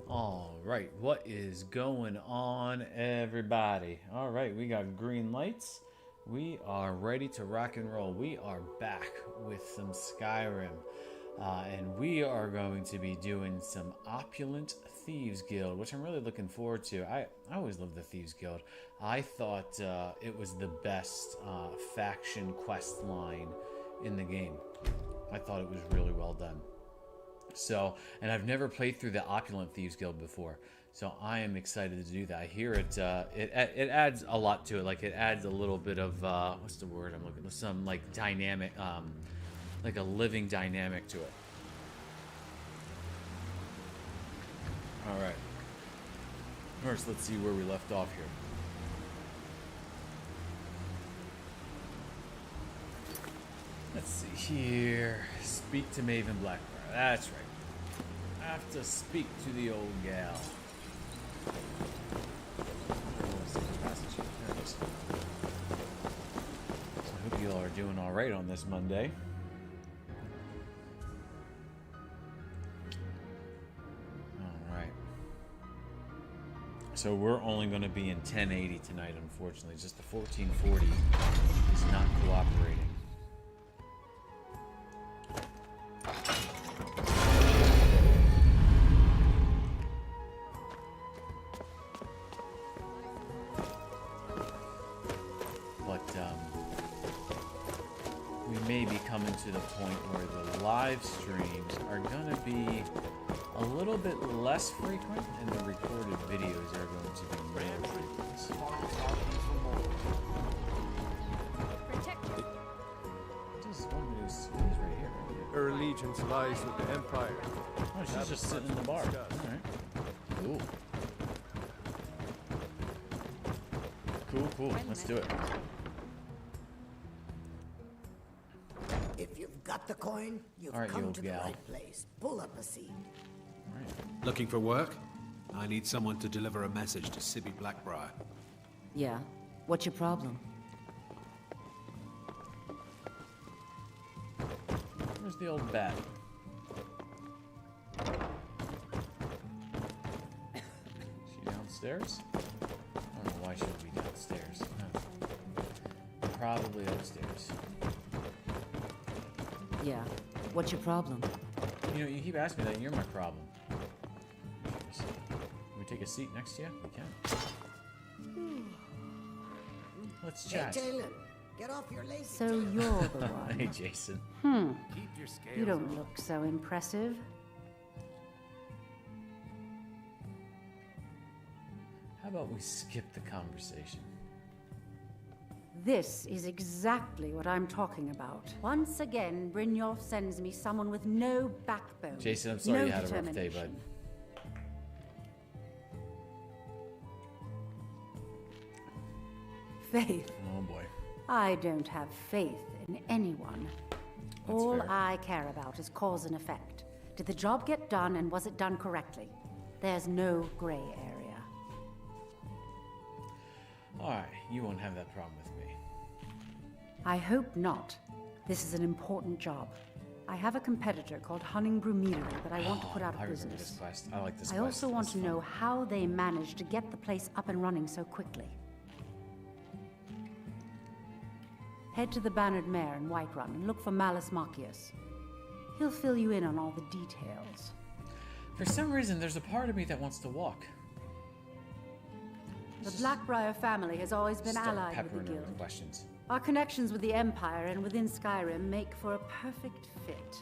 All right, what is going on, everybody? All right, we got green lights. We are ready to rock and roll. We are back with some Skyrim, and we are going to be doing some Opulent Thieves Guild, which I'm really looking forward to. I always loved the Thieves Guild. I thought it was the best faction quest line in the game. I thought it was really well done. So, and I've never played through the Opulent Thieves Guild before, so I am excited to do that. I hear it adds a lot to it. Like it adds a little bit of what's the word I'm looking for? Some like dynamic, like a living dynamic to it. All right. First, let's see where we left off here. Let's see here. Speak to Maven Blackbriar. That's right. I have to speak to the old gal. So I hope you all are doing all right on this Monday. All right. So we're only going to be in 1080 tonight, unfortunately. Just the 1440 is not cooperating. Coming to the point where the live streams are going to be a little bit less frequent and the recorded videos are going to be more frequent. Just one of those skins right here. Her allegiance lies with the Empire. Oh, she's just sitting in the bar. Alright. Cool. Cool. Let's do it. If you've got the coin, you've right, come you to the gal. right place. Pull up a seat. All right. Looking for work? I need someone to deliver a message to Sibby Blackbriar. Yeah. What's your problem? Where's the old bat? She downstairs? I don't know why she would be downstairs. No. Probably upstairs. Yeah. What's your problem? You know, you keep asking me that, and you're my problem. Can we take a seat next to you? We can. Let's chat. Hey, Jalen, get off your lazy So tail. you're the one. Hey, Jason. Keep your scales You don't look so impressive. How about we skip the conversation? This is exactly what I'm talking about. Once again, Brynjolf sends me someone with no backbone. Jason, I'm sorry no you had a rough day, bud. determination. Faith. Oh, boy. I don't have faith in anyone. That's All fair. I care about is cause and effect. Did the job get done and was it done correctly? There's no gray area. All right, you won't have that problem with me. I hope not. This is an important job. I have a competitor called Hunningbrew Meadery that I want to put out I of remember this business. quest. I like this I quest. also want It's to fun. know how they managed to get the place up and running so quickly. Head to the Bannered Mare in Whiterun and look for Malus Machius. He'll fill you in on all the details. For some reason, there's a part of me that wants to walk. The Blackbriar family has always been Start allied with peppering the her with Guild. questions. Our connections with the Empire and within Skyrim make for a perfect fit.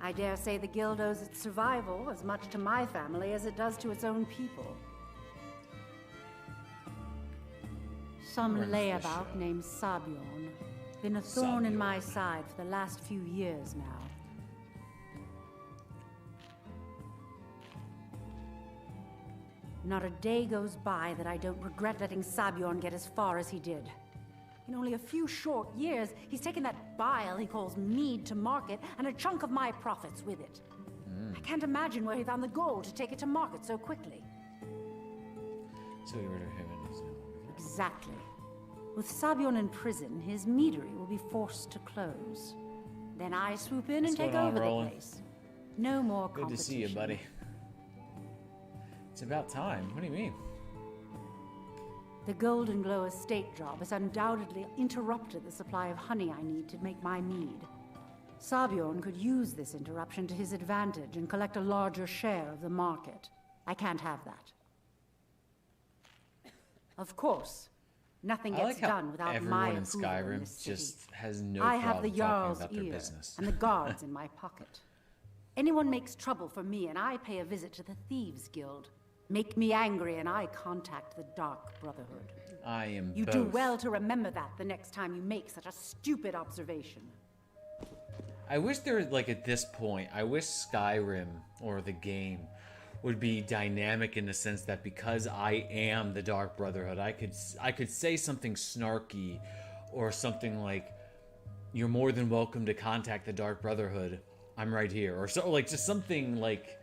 I dare say the Guild owes its survival as much to my family as it does to its own people. Some Runs the layabout show. named Sabiorn. Been a thorn in Sabiorn. my side for the last few years now. Not a day goes by that I don't regret letting Sabiorn get as far as he did. In only a few short years, he's taken that bile he calls mead to market and a chunk of my profits with it. I can't imagine where he found the gold to take it to market so quickly. So we rid of him and his... Exactly. With Sabiorn in prison, his meadery will be forced to close. Then I swoop in and What's take going on, over the Roland? place. No more Good to competition. see you, buddy. It's about time. What do you mean? The Golden Glow estate job has undoubtedly interrupted the supply of honey I need to make my mead. Sabjorn could use this interruption to his advantage and collect a larger share of the market. I can't have that. Of course, nothing I gets like how done without my everyone in approval in Skyrim this city. just has no I have the problem talking Jarl's about their ear business. and the guards in my pocket. Anyone makes trouble for me and I pay a visit to the Thieves Guild. Make me angry and I contact the Dark Brotherhood. I am You both. do well to remember that the next time you make such a stupid observation. I wish there was, like, at this point, I wish Skyrim, or the game, would be dynamic in the sense that because I am the Dark Brotherhood, I could say something snarky, or something like, "You're more than welcome to contact the Dark Brotherhood. I'm right here," or so, like, just something like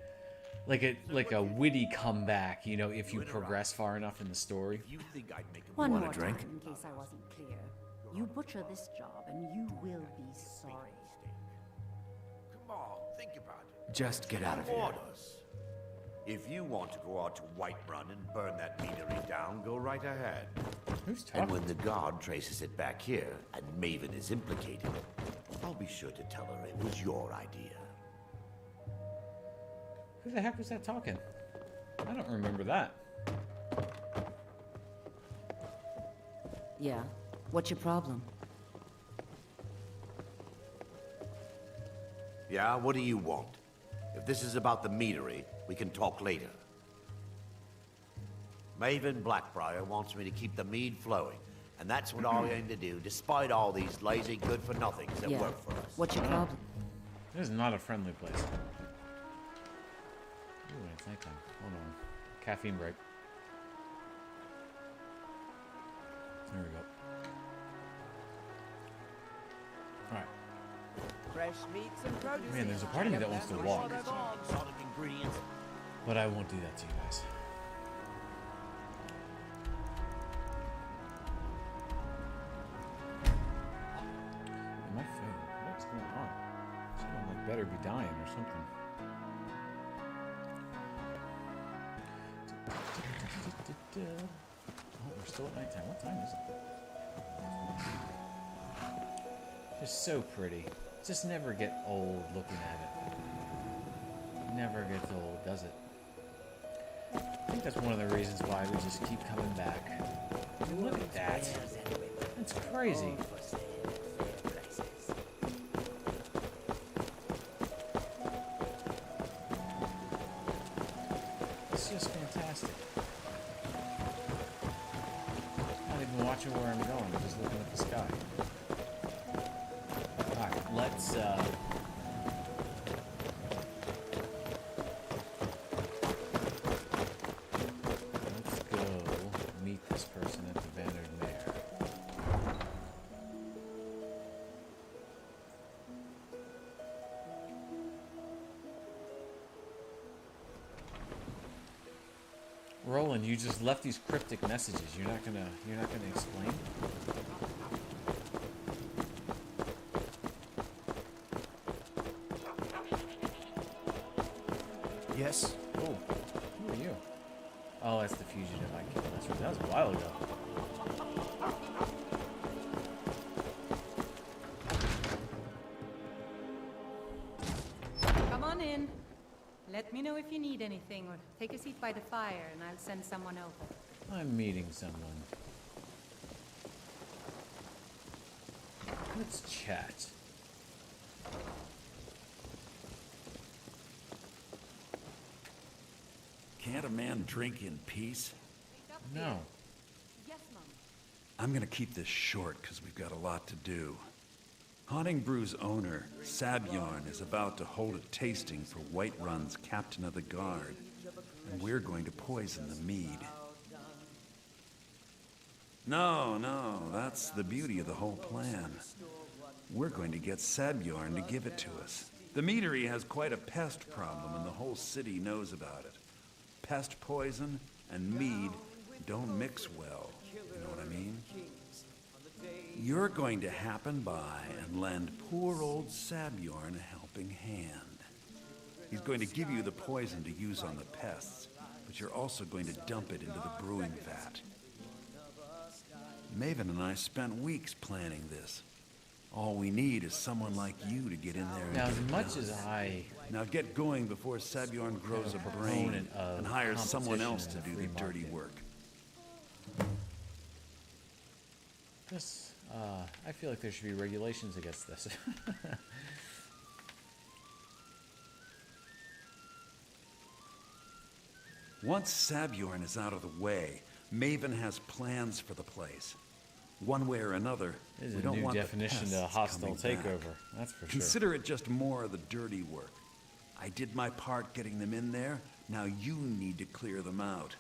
a witty comeback, you know, if you progress far enough in the story. You think I'd make One want more a drink? time, in case I wasn't clear. You butcher this job and you will be sorry. Come on, think about it. Just get out of here. Orders. If you want to go out to Whiterun and burn that meadery down, go right ahead. Who's And talking? when the guard traces it back here, and Maven is implicated, I'll be sure to tell her it was your idea. Who the heck was that talking? I don't remember that. Yeah. What's your problem? Yeah, what do you want? If this is about the meadery, we can talk later. Maven Blackbriar wants me to keep the mead flowing, and that's what I aim to do, despite all these lazy good-for-nothings that Yeah. work for us. What's your problem? This is not a friendly place. Ooh, it's nighttime. Hold on. Caffeine break. There we go. Alright. Fresh meats and produce. Man, there's a part of me that wants to walk, Exotic ingredients. but I won't do that to you guys. And my phone. What's going on? Someone like better be dying or something. Oh, we're still at nighttime. What time is it? Just so pretty. Just never get old looking at it. Never gets old, does it? I think that's one of the reasons why we just keep coming back. I mean, look at that. That's crazy. It's just fantastic. Not even watching where I'm going, I'm just looking at the sky. Alright, let's go meet this person at the Bannered Mare. Roland, you just left these cryptic messages. You're not gonna explain? Yes? Oh, who are you? Oh, that's the fugitive I killed. That's right. That was a while ago. Come on in. Let me know if you need anything, or take a seat by the fire, and I'll send someone over. I'm meeting someone. Let's chat. Can't a man drink in peace? No. Yes, Mom. I'm gonna keep this short because we've got a lot to do. Haunting Brew's owner, Sabjorn, is about to hold a tasting for Whiterun's captain of the guard, and we're going to poison the mead. No, that's the beauty of the whole plan. We're going to get Sabjorn to give it to us. The meadery has quite a pest problem, and the whole city knows about it. Pest poison and mead don't mix well, you know what I mean? You're going to happen by and lend poor old Sabjorn a helping hand. He's going to give you the poison to use on the pests, but you're also going to dump it into the brewing vat. Maven and I spent weeks planning this. All we need is someone like you to get in there and Now, get as it much done. as I Now get going before Sabjorn grows a brain proponent of and hires someone else to competition do in the the free dirty market. work. this, I feel like there should be regulations against this. Once Sabjorn is out of the way, Maven has plans for the place. One way or another, There's we a don't new want definition the to pests hostile coming back. takeover. That's for sure. Consider it just more of the dirty work. I did my part getting them in there. Now you need to clear them out.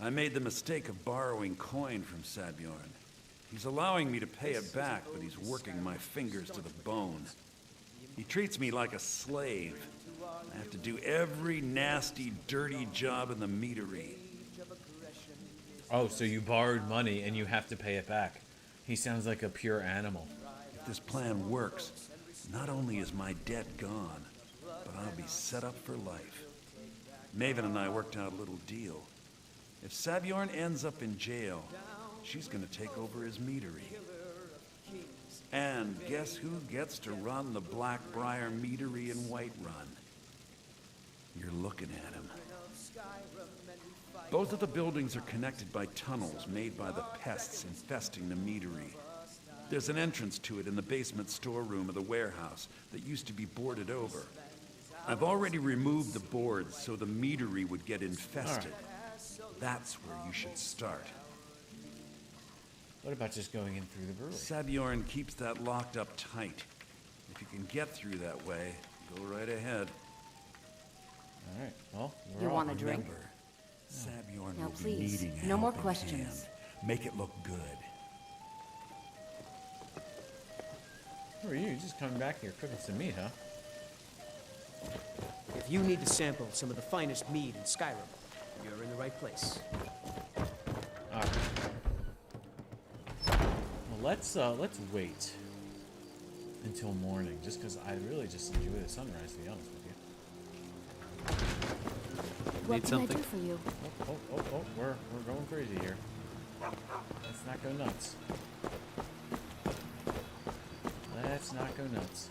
I made the mistake of borrowing coin from Sabjorn. He's allowing me to pay it back, but he's working my fingers to the bone. He treats me like a slave. I have to do every nasty, dirty job in the meadery. Oh, so you borrowed money and you have to pay it back. He sounds like a pure animal. If this plan works, not only is my debt gone, but I'll be set up for life. Maven and I worked out a little deal. If Sabjorn ends up in jail, she's gonna take over his meadery. And guess who gets to run the Blackbriar meadery in Whiterun? You're looking at him. Both of the buildings are connected by tunnels made by the pests infesting the meadery. There's an entrance to it in the basement storeroom of the warehouse that used to be boarded over. I've already removed the boards so the meadery would get infested. That's where you should start. What about just going in through the brewery? Sabjorn keeps that locked up tight. If you can get through that way, go right ahead. All right. Well, we're You off. want a drink? Remember, Sabjorn Now, will be please, needing a no more helping questions. hand. Make it look good. Who are you? You're just coming back here cooking some meat, huh? If you need to sample some of the finest mead in Skyrim, you're in the right place. All right. Well, let's wait until morning, just because I really just enjoy the sunrise, to be honest with you. What Need can something? I do for you? Oh, we're going crazy here. Let's not go nuts. Let's not go nuts.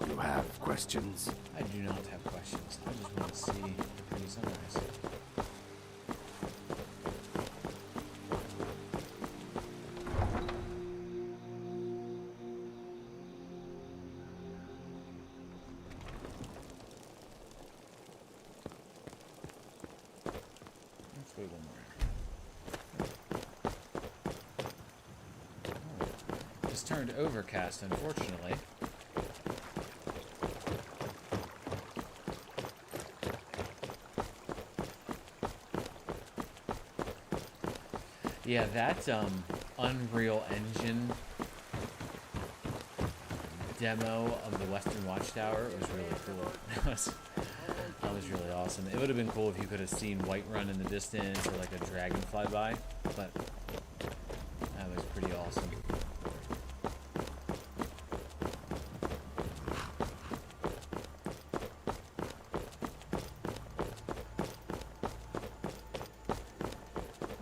You have questions? I do not have questions. I just want to see the pretty sunrise. Let's wait one more. Oh, it's turned overcast, unfortunately. Yeah, that Unreal Engine demo of the Western Watchtower was really cool. That was really awesome. It would have been cool if you could have seen Whiterun in the distance or like a dragon fly by, but that was pretty awesome.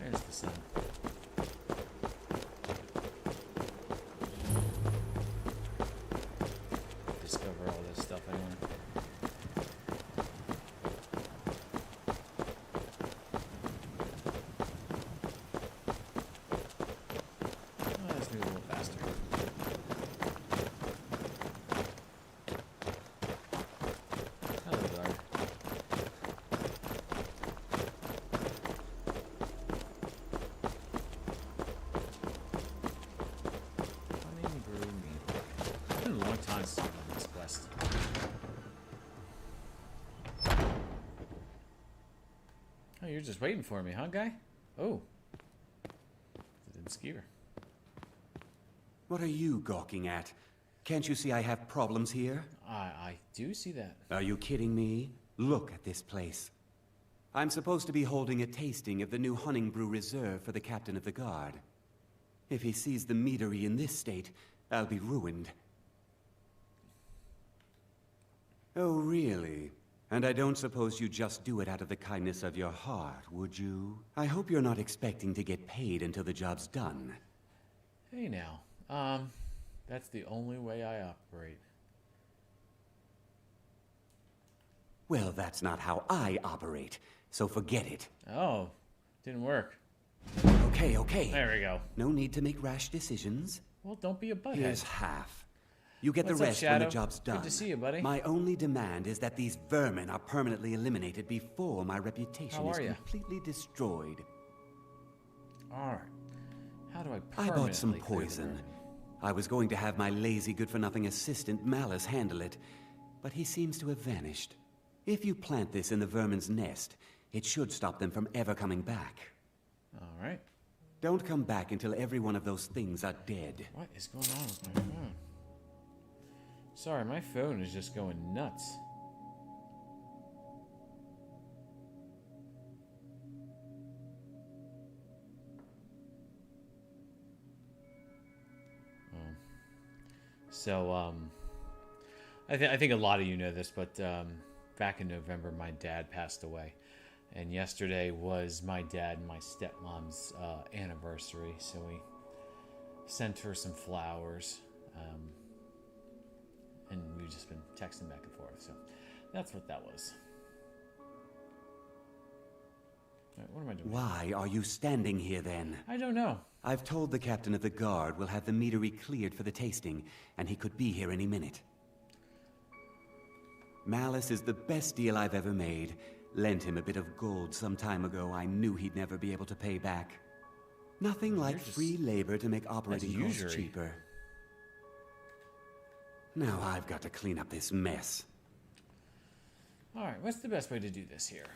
There's the sun. Discover all this stuff I want. Oh, let's do it a little faster. Hello, guard. Honey brew mead. It's been a long time since I've done this quest. Oh, you're just waiting for me, huh, guy? Oh. It's a skeever. What are you gawking at? Can't you see I have problems here? I do see that. Are you kidding me? Look at this place. I'm supposed to be holding a tasting of the new Honningbrew Reserve for the captain of the guard. If he sees the meadery in this state, I'll be ruined. Oh, really? And I don't suppose you just do it out of the kindness of your heart, would you? I hope you're not expecting to get paid until the job's done. Hey now, that's the only way I operate. Well, that's not how I operate, so forget it. Oh, didn't work. Okay, okay. There we go. No need to make rash decisions. Well, don't be a butthead. Here's half. You get What's the up, rest when Shadow? the job's done. Good to see you, buddy. My only demand is that these vermin are permanently eliminated before my reputation How is are ya? completely destroyed. Alright. How do I I permanently bought some clear the poison. vermin? I was going to have my lazy, good-for-nothing assistant, Malice, handle it, but he seems to have vanished. If you plant this in the vermin's nest, it should stop them from ever coming back. Alright. Don't come back until every one of those things are dead. What is going on with my phone? Sorry, my phone is just going nuts. So, I think a lot of you know this, but back in November, my dad passed away. And yesterday was my dad and my stepmom's anniversary, so we sent her some flowers. And we've just been texting back and forth, so that's what that was. Right, what am I doing? Why are you standing here then? I don't know. I've told the captain of the guard we'll have the meadery cleared for the tasting, and he could be here any minute. Malice is the best deal I've ever made. Lent him a bit of gold some time ago I knew he'd never be able to pay back. Nothing like free labor to make operating costs usury. cheaper. Now I've got to clean up this mess. Alright, what's the best way to do this here?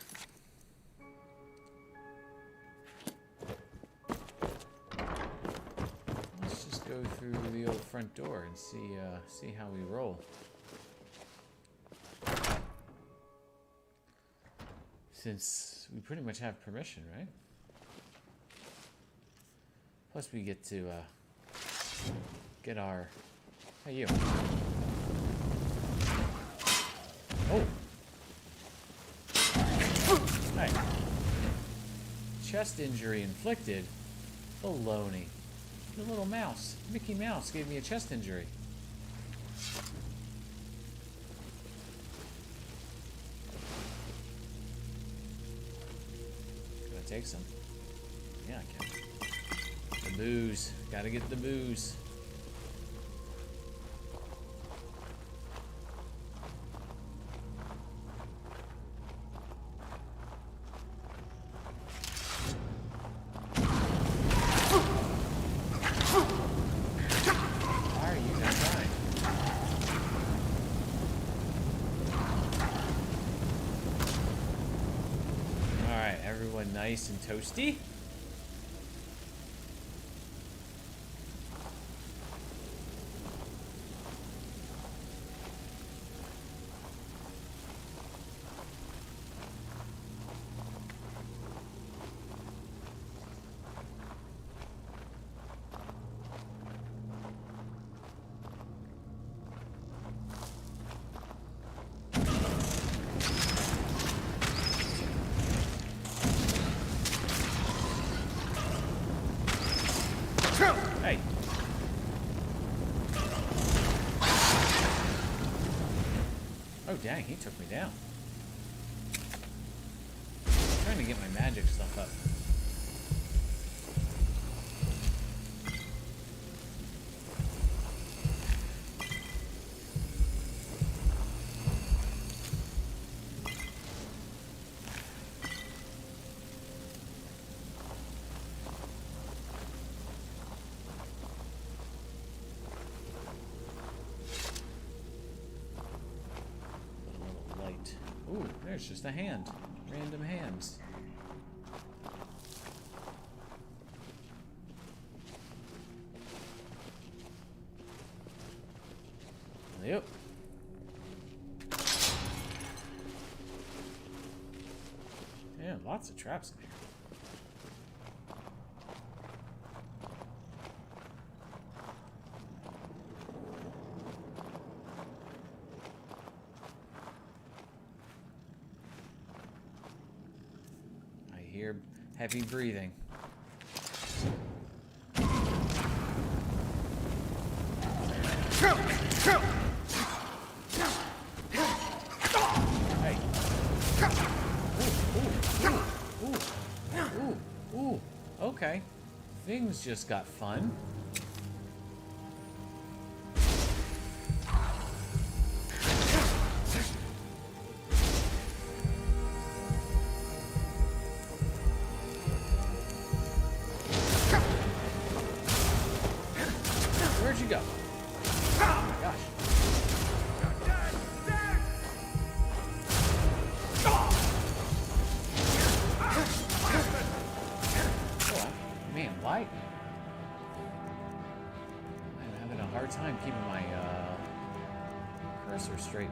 Let's just go through the old front door and see how we roll. Since we pretty much have permission, right? Plus we get to get our... Hey, you. Oh! Hey. Chest injury inflicted? Baloney. The little mouse. Mickey Mouse gave me a chest injury. Can I take some? Yeah, I can. The booze. Gotta get the booze. Why are you not dying? Alright, everyone nice and toasty. Hey. Oh dang, he took me down. I'm trying to get my magic stuff up. Ooh, there's just a hand. Random hands. Yep. Yeah, lots of traps in here. hear heavy breathing. Hey. Ooh. Okay. Things just got fun. Where'd you go? Oh my gosh. Oh, man, light. I'm having a hard time keeping my cursor straight.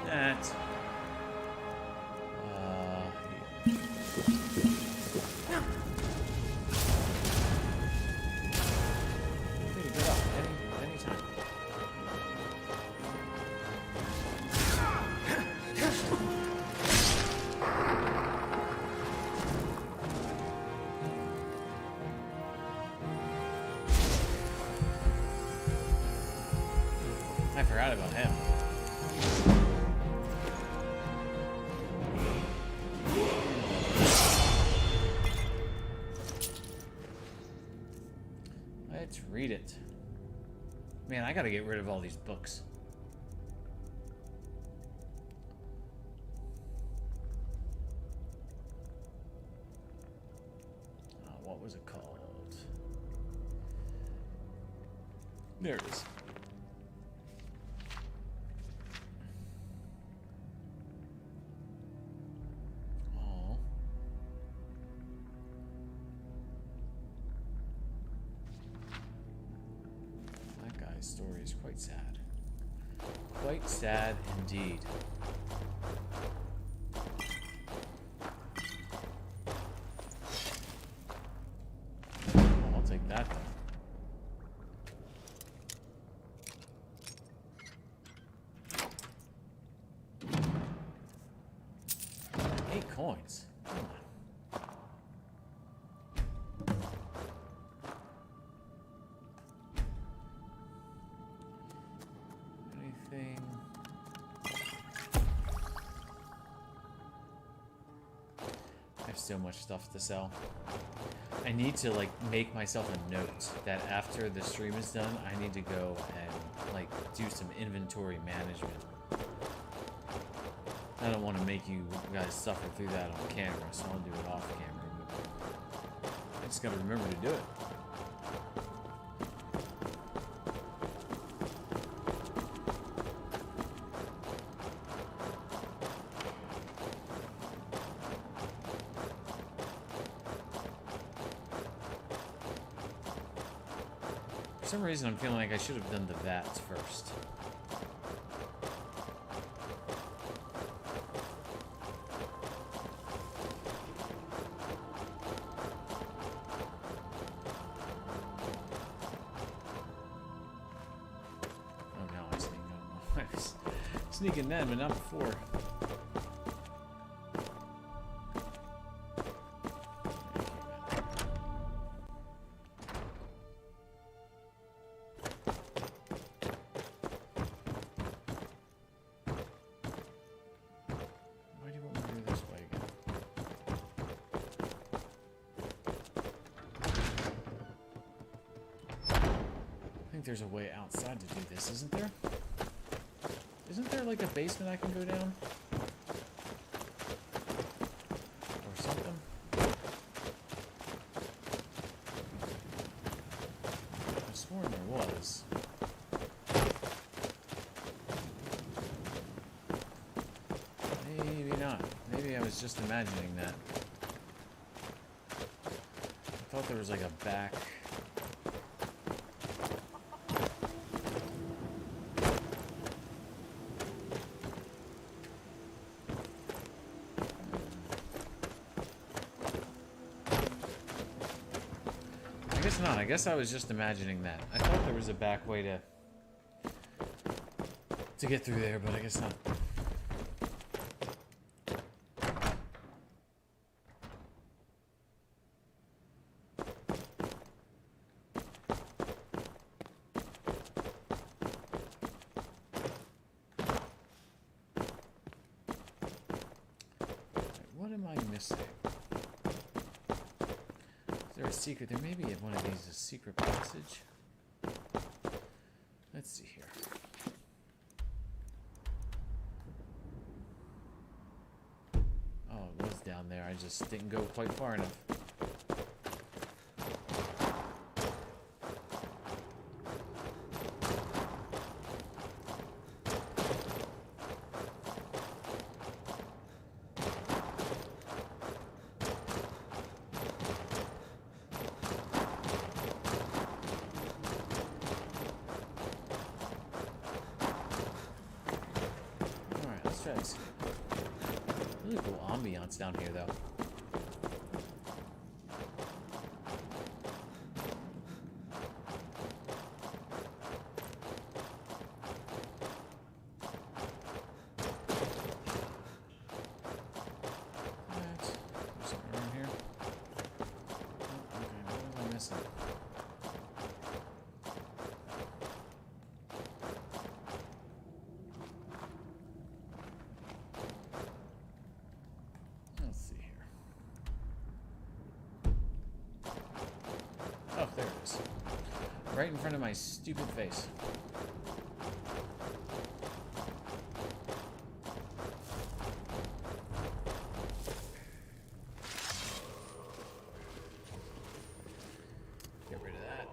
That. I forgot about him. Let's read it. Man, I gotta get rid of all these books. What was it called? There it is. Story is quite sad. Quite sad indeed. I'll take that then. 8 coins. Come on. So much stuff to sell. I need to like make myself a note that after the stream is done, I need to go and like do some inventory management. I don't want to make you guys suffer through that on camera, so I'll do it off camera. But I just gotta remember to do it. For some reason, I'm feeling like I should have done the vats first. Oh no, I sneak up. I was sneaking then, but not before. There's a way outside to do this, isn't there? Isn't there like a basement I can go down? Or something? I sworn there was. Maybe not. Maybe I was just imagining that. I thought there was like a back... Not. I guess I was just imagining that. I thought there was a back way to get through there, but I guess not. am I missing? Is there a secret? There may be one of these, a secret passage. Let's see here. Oh, it was down there. I just didn't go quite far enough. Really cool ambiance down here, though. There's something around here. Oh, okay, what am I missing? Let's see here. Oh, there it is. Right in front of my stupid face. Get rid of that.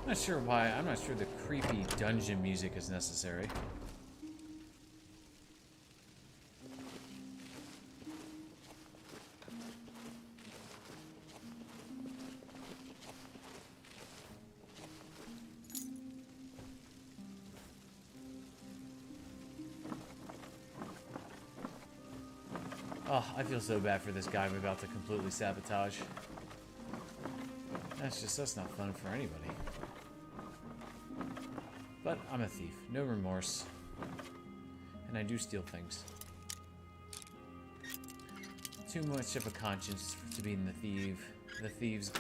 I'm not sure why. I'm not sure the creepy dungeon music is necessary. Oh, I feel so bad for this guy I'm about to completely sabotage. That's not fun for anybody. But I'm a thief, no remorse. And I do steal things. Too much of a conscience to be in the thieves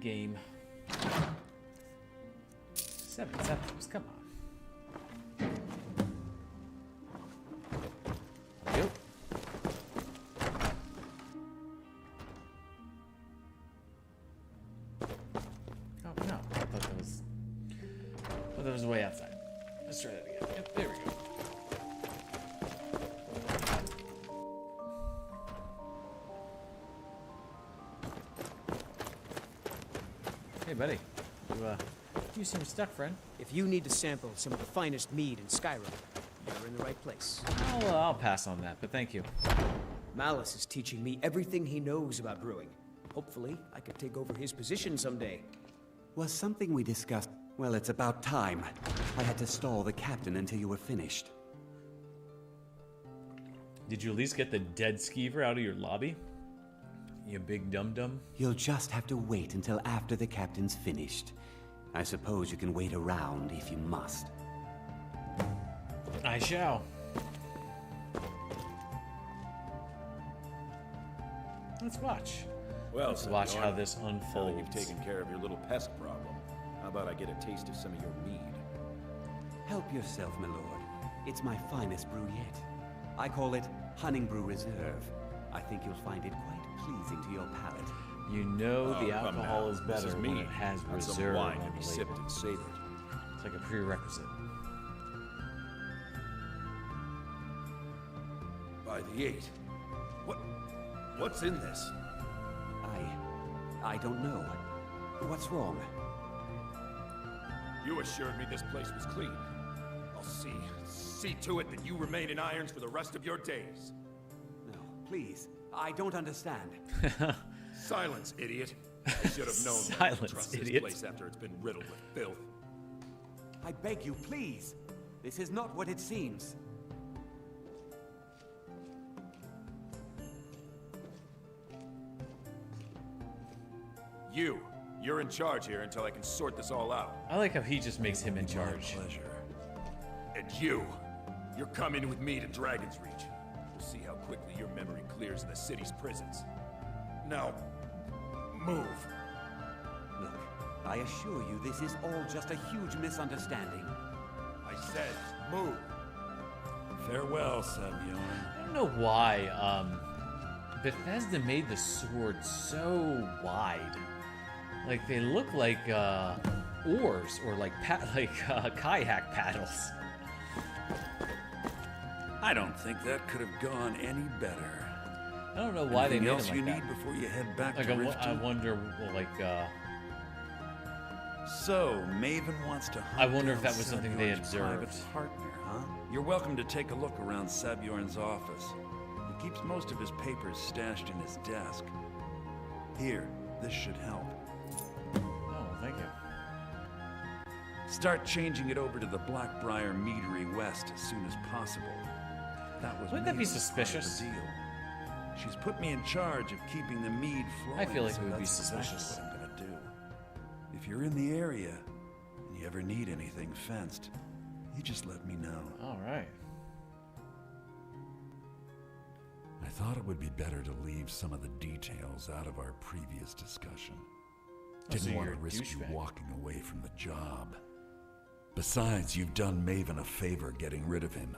game. 7 septims, come on. Yep. Oh no, I thought that was way outside. Let's try that again. Yep, there we go. Hey buddy, you seem stuck, friend. If you need to sample some of the finest mead in Skyrim, you're in the right place. I'll pass on that, but thank you. Malice is teaching me everything he knows about brewing. Hopefully, I could take over his position someday. Was something we discussed? Well, it's about time. I had to stall the captain until you were finished. Did you at least get the dead skeever out of your lobby? You big dum-dum? You'll just have to wait until after the captain's finished. I suppose you can wait around if you must. I shall. Let's watch. Well, let's watch how this unfolds. You've taken care of your little pest problem. How about I get a taste of some of your mead? Help yourself, my lord. It's my finest brew yet. I call it Honningbrew Reserve. I think you'll find it quite pleasing to your palate. You know the alcohol is better when it has reserve on the label. Sipped and savored. It's like a prerequisite. By the 8. What's in this? I don't know. What's wrong? You assured me this place was clean. I'll see to it that you remain in irons for the rest of your days. No, please. I don't understand. Silence, idiot. I should have known not to trust this place after it's been riddled with filth. I beg you, please. This is not what it seems. You're in charge here until I can sort this all out. I like how he just makes him in charge. My pleasure. And you're coming with me to Dragon's Reach. We'll see how quickly your memory clears in the city's prisons. Now, move. Look, I assure you this is all just a huge misunderstanding. I said, move. Fair Farewell, Sabjorn. I don't know why Bethesda made the swords so wide. Like they look like oars or like kayak paddles. I don't think that could have gone any better. I don't know why Anything they made else them you like need that. before you head back Like to I Riften? wonder, well, like So, Maven wants to hunt I wonder if down that was something they Sabjorn's private observed. partner, huh? You're welcome to take a look around Sabjorn's office. He keeps most of his papers stashed in his desk. Here, this should help. oh, thank you. Start changing it over to the Blackbriar Meadery West as soon as possible. That was Wouldn't that be Maven's part of the suspicious? deal. She's put me in charge of keeping the mead flowing. I feel like so it would be that's exactly suspicious. what I'm gonna do. If you're in the area and you ever need anything fenced, you just let me know. All right. I thought it would be better to leave some of the details out of our previous discussion. Oh, so Didn't want you're to a risk you douchebag. walking away from the job. Besides, you've done Maven a favor getting rid of him,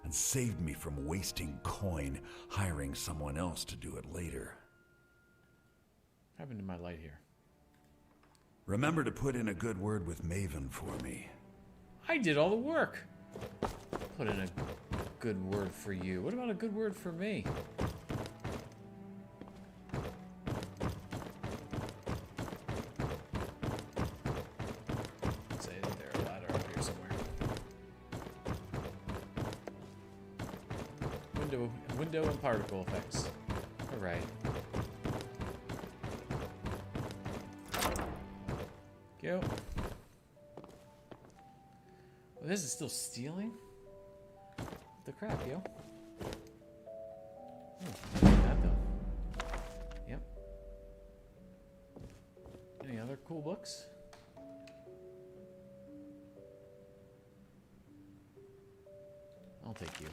and saved me from wasting coin hiring someone else to do it later. What happened to my light here? Remember to put in a good word with Maven for me. I did all the work. Put in a good word for you. What about a good word for me? Say that there's a ladder up here somewhere. Window and particle effects. All right. Go. Well, this is still stealing? What the crap, yo? Oh, look at that though. Yep. Any other cool books? I'll take you.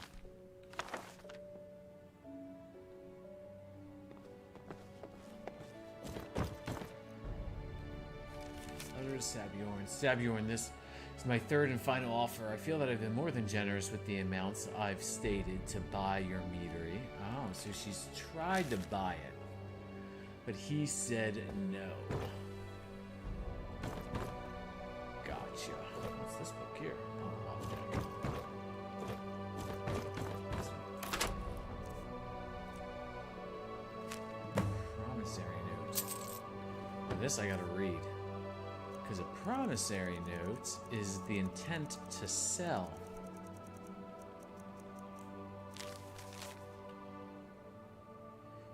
Letter to Sabjorn. Sabjorn, this is my third and final offer. I feel that I've been more than generous with the amounts I've stated to buy your meadery. Oh, so she's tried to buy it. But he said no. Gotcha. What's this book here? Oh, object. Promissory note. Now this I gotta read. Because a promissory note is the intent to sell.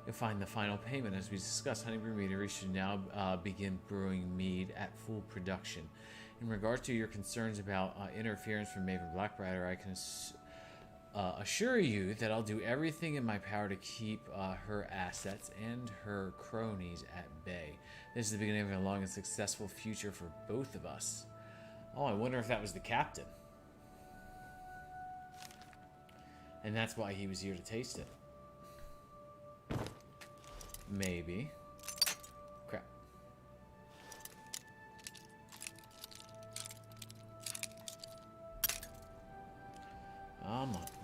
You'll find the final payment. As we discussed, Honeybrew Meadery should now begin brewing mead at full production. In regard to your concerns about interference from Maven Blackbriar, I can assure you that I'll do everything in my power to keep her assets and her cronies at bay. This is the beginning of a long and successful future for both of us. Oh, I wonder if that was the captain. And that's why he was here to taste it. Maybe. Crap.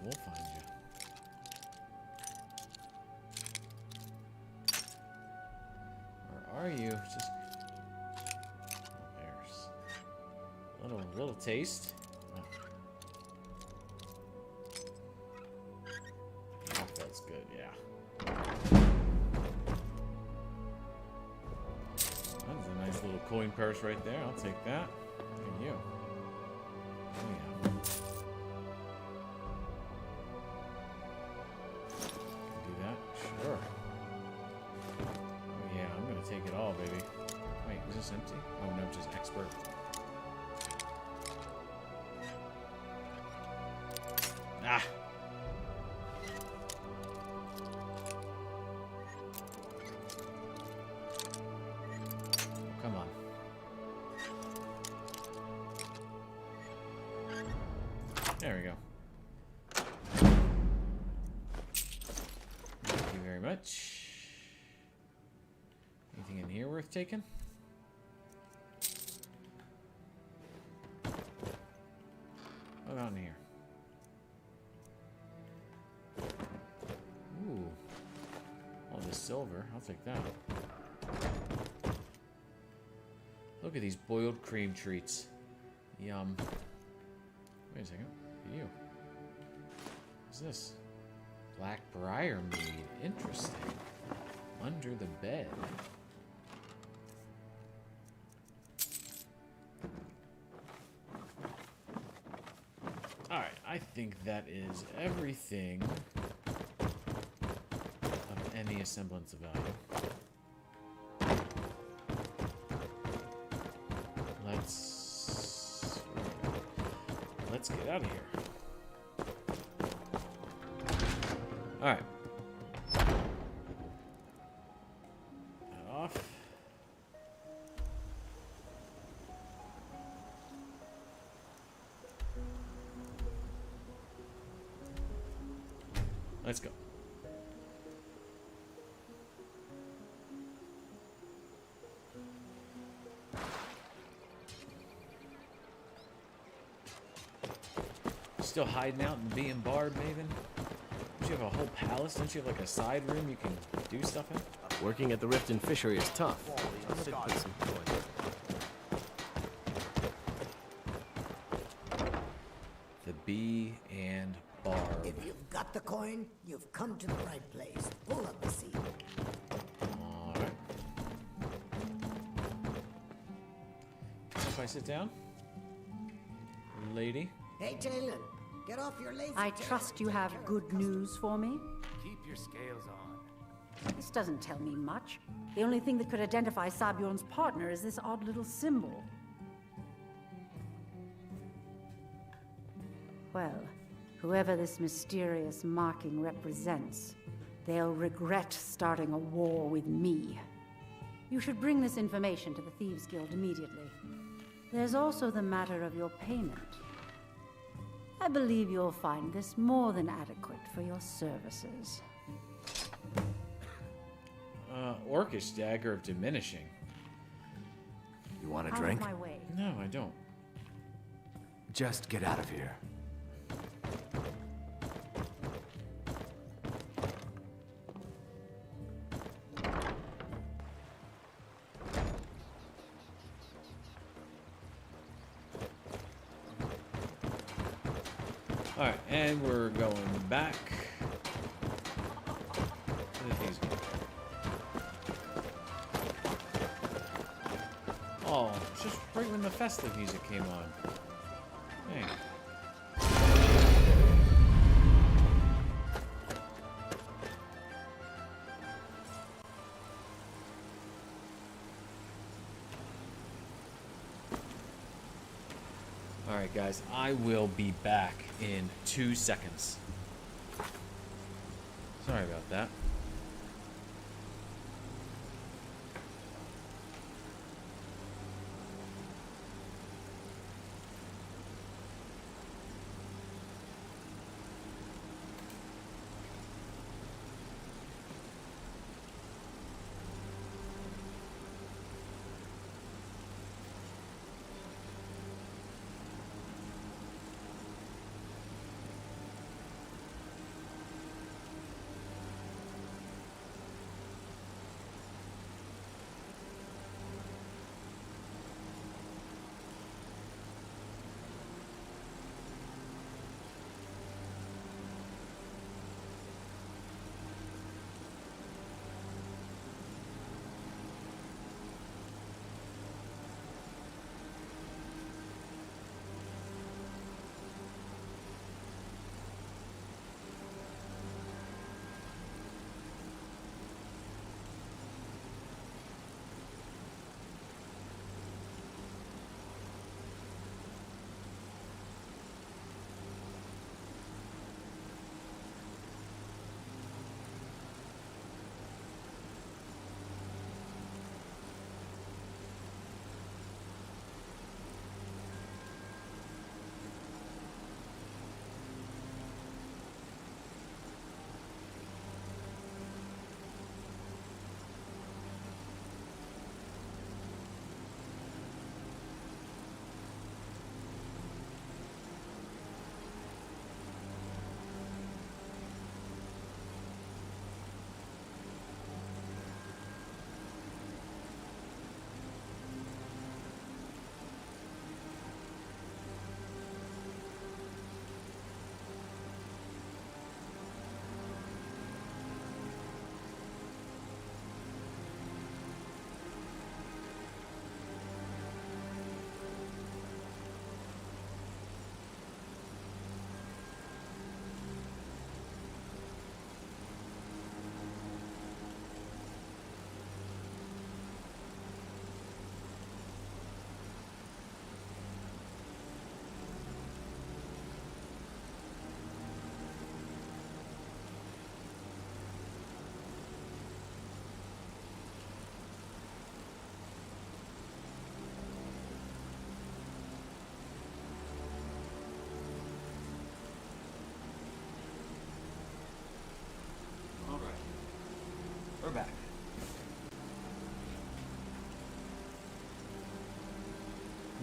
We'll find you. Where are you? Just there's a little taste. Oh. Oh, that's good. Yeah. That's a nice little coin purse right there. I'll take that. And you. Oh yeah. Sure. Oh yeah, I'm gonna take it all, baby. Wait, is this empty? Oh no, just expert. Ah! Oh, come on. There we go. Very much. Anything in here worth taking? What about in here? the silver. I'll take that. Look at these boiled cream treats. Yum. Wait a second. Look at you. What's this? Black briar mead. Interesting. Under the bed. Alright, I think that is everything of any semblance of value. Let's get out of here. Alright. Off. Let's go. Still hiding out and being barred, Maven? Don't you have a whole palace? Don't you have like a side room you can do stuff in? Working at the Rift and Fishery is tough. I should put some points. The bee and barb. If you've got the coin, you've come to the right place. Pull up a seat. Alright. If I sit down? Lady? Hey, Jalen, get off your lazy I tail trust and you take have care of good the customers. news for me. Keep your scales on. This doesn't tell me much. The only thing that could identify Sabjorn's partner is this odd little symbol. Well, whoever this mysterious marking represents, they'll regret starting a war with me. You should bring this information to the Thieves Guild immediately. There's also the matter of your payment. I believe you'll find this more than adequate for your services. Orcish dagger of diminishing. You want a Out drink? of my way. No, I don't. Just get out of here. Alright, and we're going back to the Thieves Guild. Oh, just right when the festive music came on. Dang. Alright guys, I will be back in 2 seconds. Sorry about that.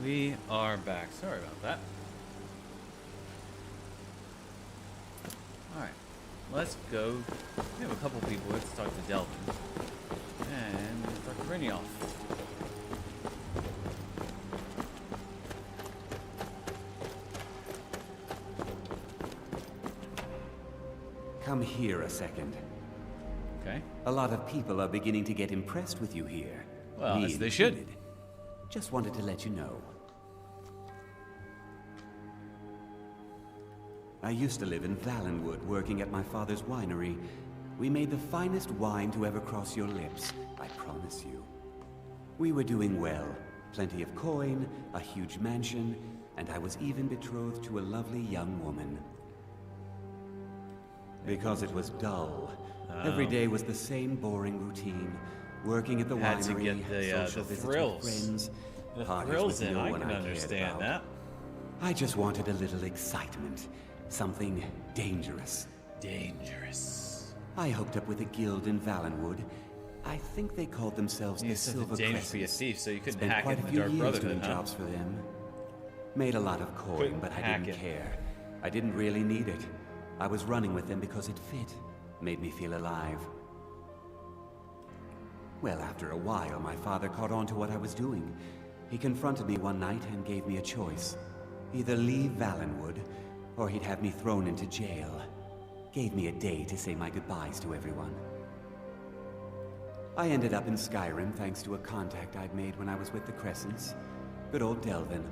We are back. Sorry about that. Alright. Let's go. We have a couple people. Let's talk to Delvin. And let's talk to Brynjolf. Come here a second. Okay. A lot of people are beginning to get impressed with you here. Well, Me as they should. included. Just wanted to let you know. I used to live in Valenwood, working at my father's winery. We made the finest wine to ever cross your lips, I promise you. We were doing well. Plenty of coin, a huge mansion, and I was even betrothed to a lovely young woman. Because it was dull. Every day was the same boring routine. Working at the Had to winery, get the social visits thrills. with friends, The parties thrills with in. no I one can cared understand about. that. I just wanted a little excitement. Something dangerous. Dangerous. I hooked up with a guild in Valenwood. I think they called themselves the You said Silver the dangerous to be a Crescents. thief, so you couldn't Spent hack quite it a in the few Dark years Brotherhood, doing huh? jobs for them. Made a lot of coin, Couldn't but I hack didn't it. care. I didn't really need it. I was running with them because it fit. Made me feel alive. Well, after a while, my father caught on to what I was doing. He confronted me one night and gave me a choice. Either leave Valenwood, or he'd have me thrown into jail. Gave me a day to say my goodbyes to everyone. I ended up in Skyrim thanks to a contact I'd made when I was with the Crescents. Good old Delvin.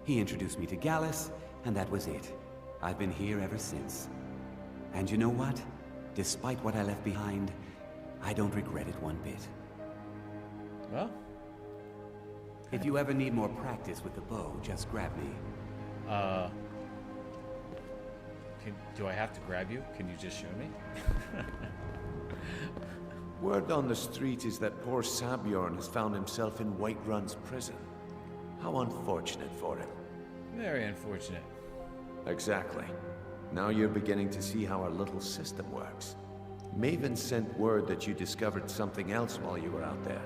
He introduced me to Gallus, and that was it. I've been here ever since. And you know what? Despite what I left behind, I don't regret it one bit. Well, if you ever need more practice with the bow, just grab me. do I have to grab you? Can you just show me? Word on the street is that poor Sabjorn has found himself in Whiterun's prison. How unfortunate for him. Very unfortunate. Exactly. Now you're beginning to see how our little system works. Maven sent word that you discovered something else while you were out there.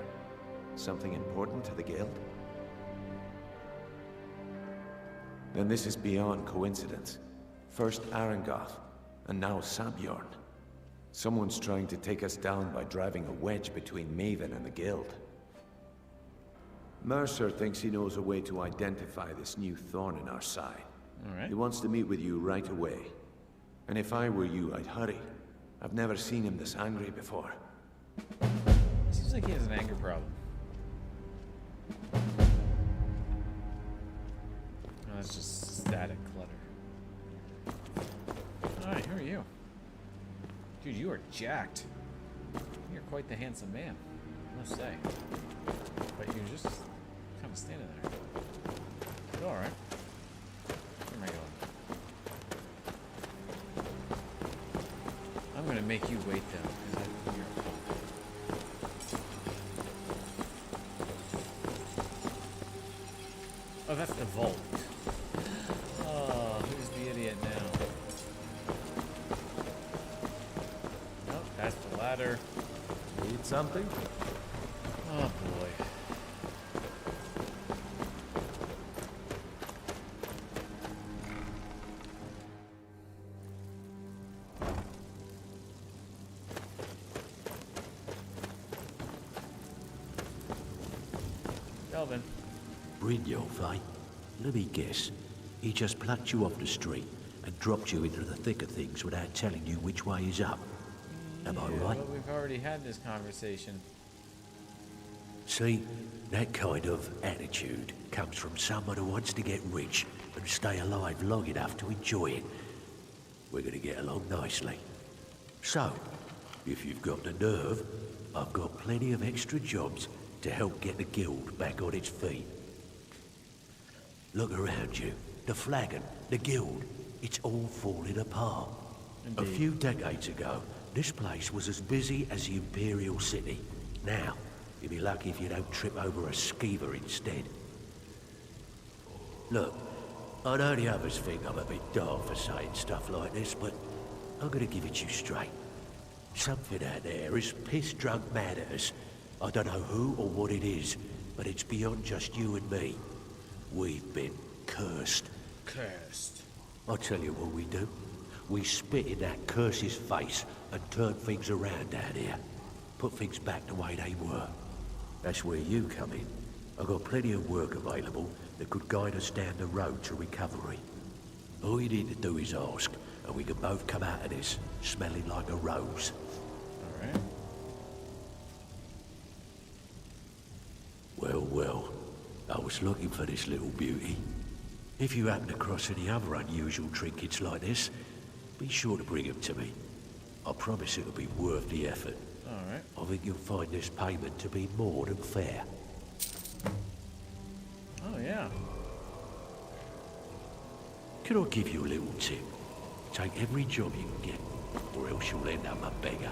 Something important to the guild? Then this is beyond coincidence. First Arangoth, and now Sabjorn. Someone's trying to take us down by driving a wedge between Maven and the guild. Mercer thinks he knows a way to identify this new thorn in our side. All right. He wants to meet with you right away. And if I were you, I'd hurry. I've never seen him this angry before. Seems like he has an anger problem. Oh, that's just static clutter. Alright, who are you? Dude, you are jacked. You're quite the handsome man, I must say. But you're just kind of standing there. You're alright. Where am I going? I'm gonna make you wait though, because you're a punk. Oh, that's the vault. Oh, who's the idiot now? Nope, that's the ladder. Need something? Oh boy. Delvin. Brynjolf, eh? Let me guess. He just plucked you off the street and dropped you into the thick of things without telling you which way is up. Am I right? Well, we've already had this conversation. See, that kind of attitude comes from someone who wants to get rich and stay alive long enough to enjoy it. We're gonna get along nicely. So, if you've got the nerve, I've got plenty of extra jobs to help get the guild back on its feet. Look around you. The flagon, the guild, it's all falling apart. Indeed. A few decades ago, this place was as busy as the Imperial City. Now, you'll be lucky if you don't trip over a skeever instead. Look, I know the others think I'm a bit daft for saying stuff like this, but I'm gonna give it you straight. Something out there is piss-drunk mad at us. I don't know who or what it is, but it's beyond just you and me. We've been cursed. Cursed. I'll tell you what we do. We spit in that curse's face and turn things around down here. Put things back the way they were. That's where you come in. I've got plenty of work available that could guide us down the road to recovery. All you need to do is ask, and we can both come out of this smelling like a rose. All right. Well, well. I was looking for this little beauty. If you happen across any other unusual trinkets like this, be sure to bring them to me. I promise it'll be worth the effort. All right. I think you'll find this payment to be more than fair. Oh, yeah. Can I give you a little tip? Take every job you can get, or else you'll end up a beggar.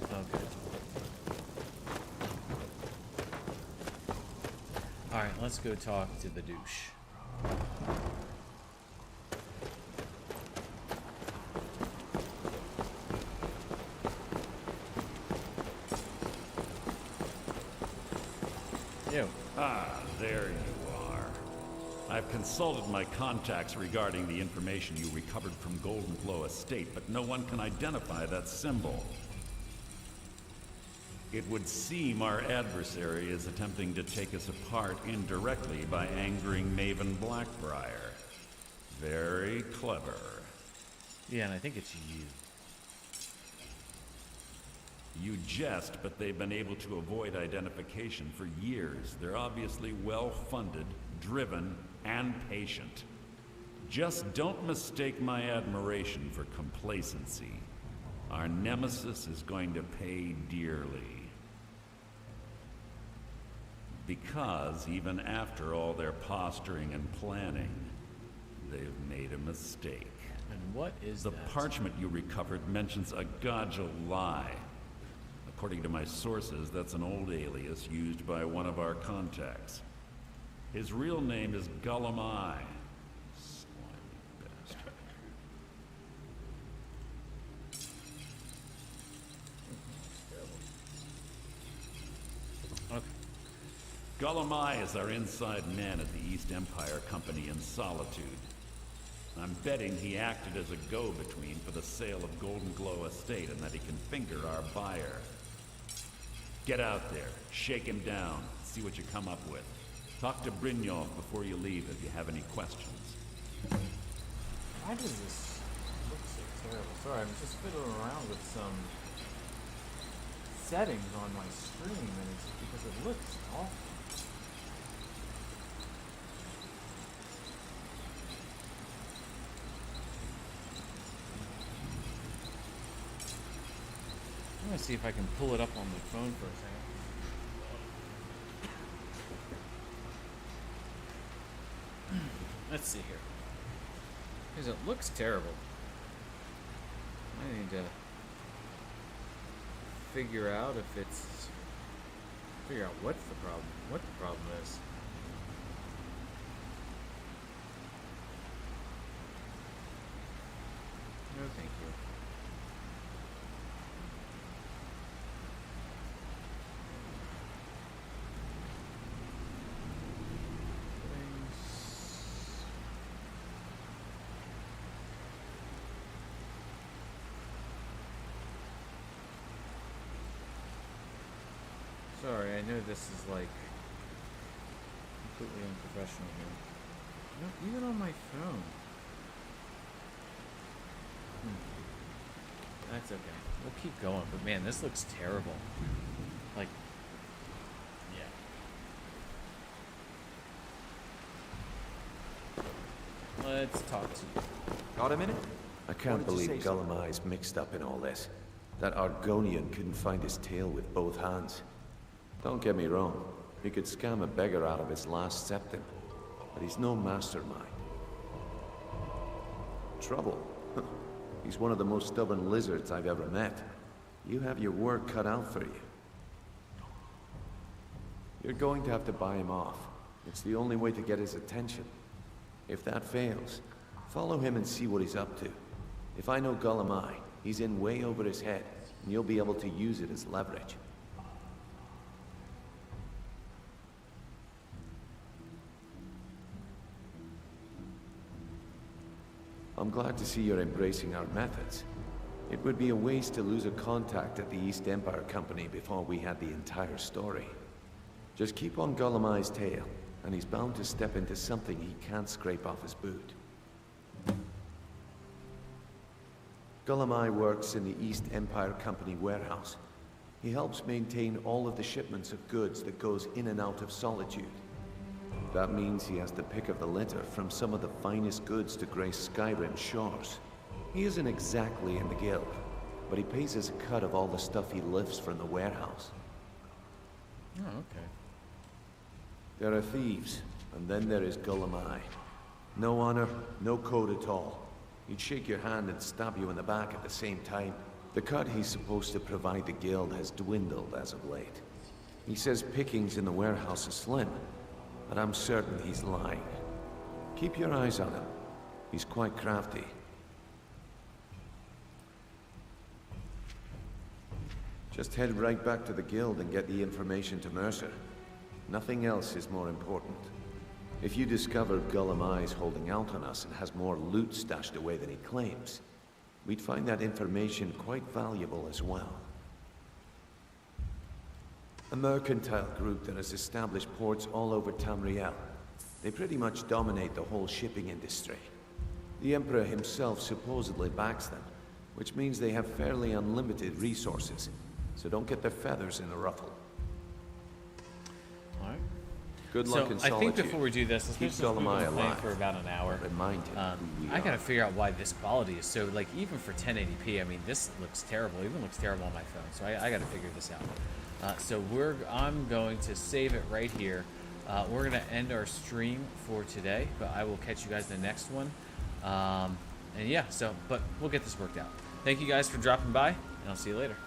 Okay. Alright, let's go talk to the douche. You. Ah, there you are. I've consulted my contacts regarding the information you recovered from Golden Glow Estate, but no one can identify that symbol. It would seem our adversary is attempting to take us apart indirectly by angering Maven Blackbriar. Very clever. Yeah, and I think it's you. You jest, but they've been able to avoid identification for years. They're obviously well-funded, driven, and patient. Just don't mistake my admiration for complacency. Our nemesis is going to pay dearly. Because even after all their posturing and planning, they've made a mistake. And what is the that? parchment you recovered mentions a Godja lie. According to my sources, that's an old alias used by one of our contacts. His real name is Gullum Eye. Slimy bastard. Okay. Gullum Eye is our inside man at the East Empire Company in Solitude. I'm betting he acted as a go-between for the sale of Golden Glow Estate and that he can finger our buyer. Get out there, shake him down, see what you come up with. Talk to Brynjolf before you leave if you have any questions. Why does this look so terrible? Sorry, I'm just fiddling around with some settings on my stream, and it's because it looks awful. I'm gonna see if I can pull it up on my phone for a second. Let's see here. Because it looks terrible. I need to figure out if it's... figure out what's the problem. What the problem is. No, thank you. Sorry, I know this is like completely unprofessional here. No, even on my phone. That's okay. We'll keep going, but man, this looks terrible. Like, yeah. Let's talk to you. Got a minute? I can't believe Gullum Eye's mixed up in all this. That Argonian couldn't find his tail with both hands. Don't get me wrong, he could scam a beggar out of his last septim, but he's no mastermind. Trouble? He's one of the most stubborn lizards I've ever met. You have your work cut out for you. You're going to have to buy him off. It's the only way to get his attention. If that fails, follow him and see what he's up to. If I know Gullum Eye, he's in way over his head, and you'll be able to use it as leverage. I'm glad to see you're embracing our methods. It would be a waste to lose a contact at the East Empire Company before we had the entire story. Just keep on Gollumai's tail, and he's bound to step into something he can't scrape off his boot. Gollumai works in the East Empire Company warehouse. He helps maintain all of the shipments of goods that goes in and out of Solitude. That means he has the pick of the litter from some of the finest goods to grace Skyrim's shores. He isn't exactly in the guild, but he pays us a cut of all the stuff he lifts from the warehouse. Oh, okay. There are thieves, and then there is Gollumai. No honor, no code at all. He'd shake your hand and stab you in the back at the same time. The cut he's supposed to provide the guild has dwindled as of late. He says pickings in the warehouse are slim, but I'm certain he's lying. Keep your eyes on him. He's quite crafty. Just head right back to the guild and get the information to Mercer. Nothing else is more important. If you discover Gollumai's holding out on us and has more loot stashed away than he claims, we'd find that information quite valuable as well. A mercantile group that has established ports all over Tamriel. They pretty much dominate the whole shipping industry. The Emperor himself supposedly backs them, which means they have fairly unlimited resources, so don't get their feathers in a ruffle. Alright. Good luck in Solitude. I think before we do this, let's just move on playing for about an hour. Remind him who we I gotta are. figure out why this quality is so, like, even for 1080p, I mean, this looks terrible. It even looks terrible on my phone, so I gotta figure this out. I'm going to save it right here. We're gonna end our stream for today, but I will catch you guys in the next one. And yeah, but we'll get this worked out. Thank you guys for dropping by, and I'll see you later.